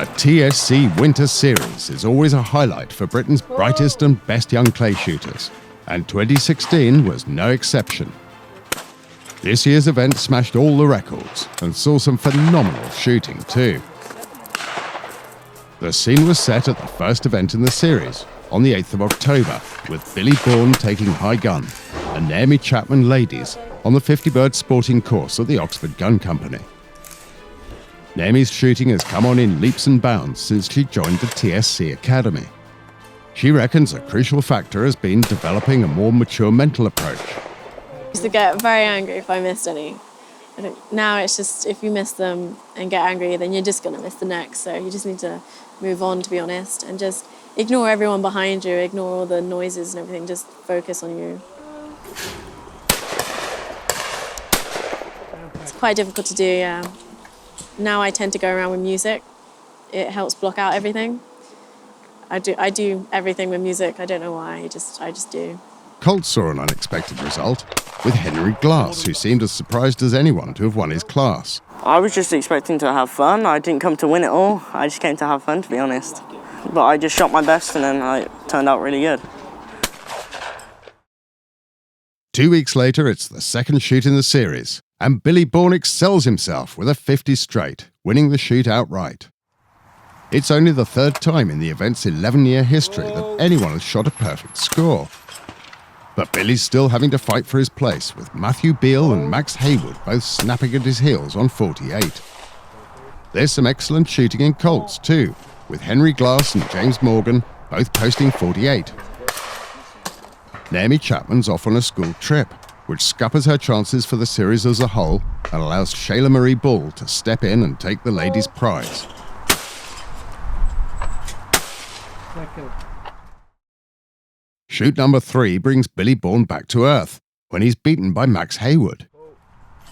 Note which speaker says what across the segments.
Speaker 1: The TSC Winter Series is always a highlight for Britain's brightest and best young clay shooters, and 2016 was no exception. This year's event smashed all the records and saw some phenomenal shooting too. The scene was set at the first event in the series on the 8th of October, with Billy Bourne taking high gun and Naomi Chapman ladies on the 50 bird sporting course at the Oxford Gun Company. Naomi's shooting has come on in leaps and bounds since she joined the TSC Academy. She reckons a crucial factor has been developing a more mature mental approach.
Speaker 2: I used to get very angry if I missed any. Now it's just, if you miss them and get angry, then you're just going to miss the next. So you just need to move on, to be honest, and just ignore everyone behind you, ignore all the noises and everything, just focus on you. It's quite difficult to do, yeah. Now I tend to go around with music. It helps block out everything. I do everything with music. I don't know why, I just do.
Speaker 1: Colt saw an unexpected result with Henry Glass, who seemed as surprised as anyone to have won his class.
Speaker 3: I was just expecting to have fun. I didn't come to win it all. I just came to have fun, to be honest. But I just shot my best and then it turned out really good.
Speaker 1: 2 weeks later, it's the second shoot in the series, and Billy Bourne excels himself with a 50 straight, winning the shoot outright. It's only the third time in the event's 11-year history that anyone has shot a perfect score. But Billy's still having to fight for his place, with Matthew Beale and Max Haywood both snapping at his heels on 48. There's some excellent shooting in Colts too, with Henry Glass and James Morgan both posting 48. Naomi Chapman's off on a school trip, which scuppers her chances for the series as a whole and allows Shayla-Marie Bull to step in and take the ladies' prize. Shoot number 3 brings Billy Bourne back to earth when he's beaten by Max Haywood.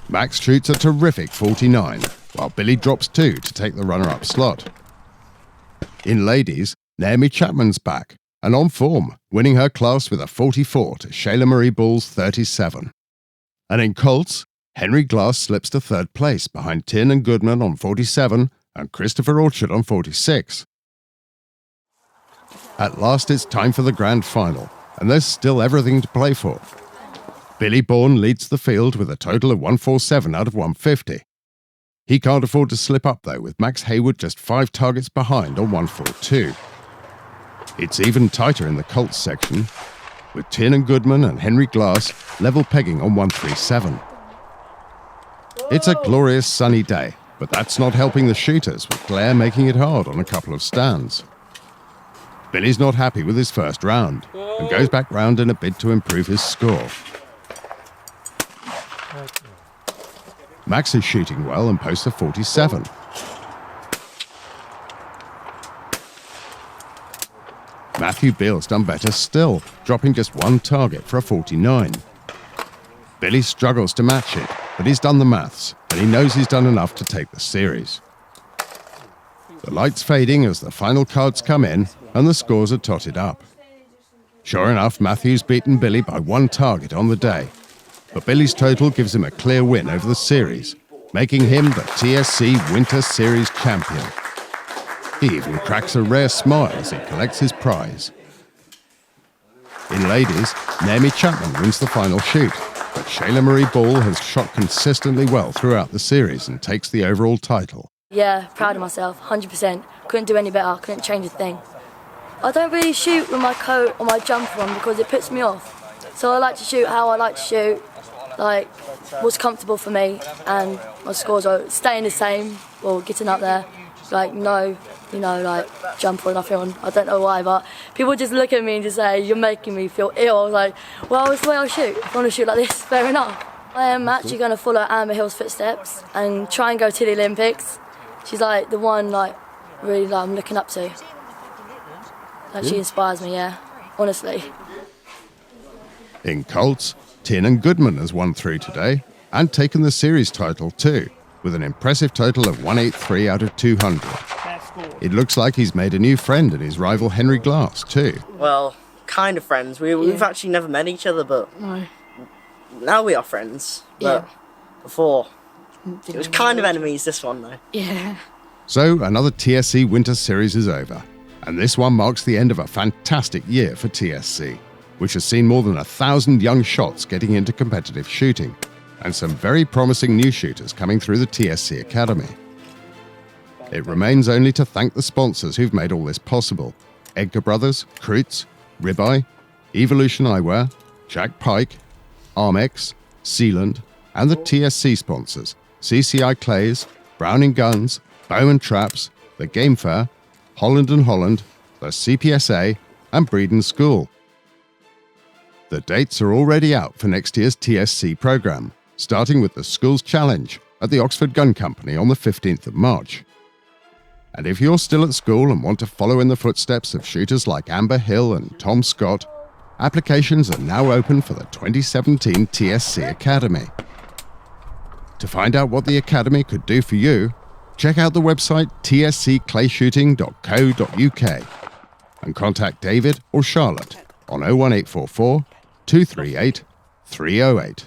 Speaker 1: Max shoots a terrific 49, while Billy drops 2 to take the runner-up slot. In ladies, Naomi Chapman's back and on form, winning her class with a 44 to Shayla-Marie Bull's 37. And in Colts, Henry Glass slips to third place behind Tiernan Goodman on 47 and Christopher Orchard on 46. At last, it's time for the grand final, and there's still everything to play for. Billy Bourne leads the field with a total of 147 out of 150. He can't afford to slip up, though, with Max Haywood just 5 targets behind on 142. It's even tighter in the Colts section, with Tiernan Goodman and Henry Glass level pegging on 137. It's a glorious sunny day, but that's not helping the shooters, with glare making it hard on a couple of stands. Billy's not happy with his first round and goes back round in a bid to improve his score. Max is shooting well and posts a 47. Matthew Beale's done better still, dropping just 1 target for a 49. Billy struggles to match it, but he's done the maths and he knows he's done enough to take the series. The light's fading as the final cards come in and the scores are totted up. Sure enough, Matthew's beaten Billy by 1 target on the day, but Billy's total gives him a clear win over the series, making him the TSC Winter Series champion. He even cracks a rare smile as he collects his prize. In ladies, Naomi Chapman wins the final shoot, but Shayla-Marie Bull has shot consistently well throughout the series and takes the overall title.
Speaker 4: Yeah, proud of myself, 100%. Couldn't do any better, couldn't change a thing. I don't really shoot with my coat or my jumper on because it puts me off. So I like to shoot how I like to shoot, like what's comfortable for me, and my scores are staying the same or getting up there. Like like jumper or nothing on. I don't know why, but people just look at me and just say, you're making me feel ill. I was like, well, it's the way I shoot. If I want to shoot like this, fair enough. I am actually going to follow Amber Hill's footsteps and try and go to the Olympics. She's like the one really I'm looking up to. She inspires me, yeah, honestly.
Speaker 1: In Colts, Tiernan Goodman has won through today and taken the series title too, with an impressive total of 183 out of 200. It looks like he's made a new friend in his rival Henry Glass too.
Speaker 3: Well, kind of friends. We've actually never met each other, but now we are friends. But before, it was kind of enemies, this one though.
Speaker 4: Yeah.
Speaker 1: So another TSC Winter Series is over, and this one marks the end of a fantastic year for TSC, which has seen more than 1,000 young shots getting into competitive shooting, and some very promising new shooters coming through the TSC Academy. It remains only to thank the sponsors who've made all this possible: Edgar Brothers, Kreutz, Ribeye, Evolution Eyewear, Jack Pike, Armex, Sealand, and the TSC sponsors, CCI Clays, Browning Guns, Bowman Traps, the Game Fair, Holland & Holland, the CPSA, and Breeden School. The dates are already out for next year's TSC programme, starting with the Schools Challenge at the Oxford Gun Company on the 15th of March. And if you're still at school and want to follow in the footsteps of shooters like Amber Hill and Tom Scott, applications are now open for the 2017 TSC Academy. To find out what the Academy could do for you, check out the website tscclayshooting.co.uk and contact David or Charlotte on 01844 238 308.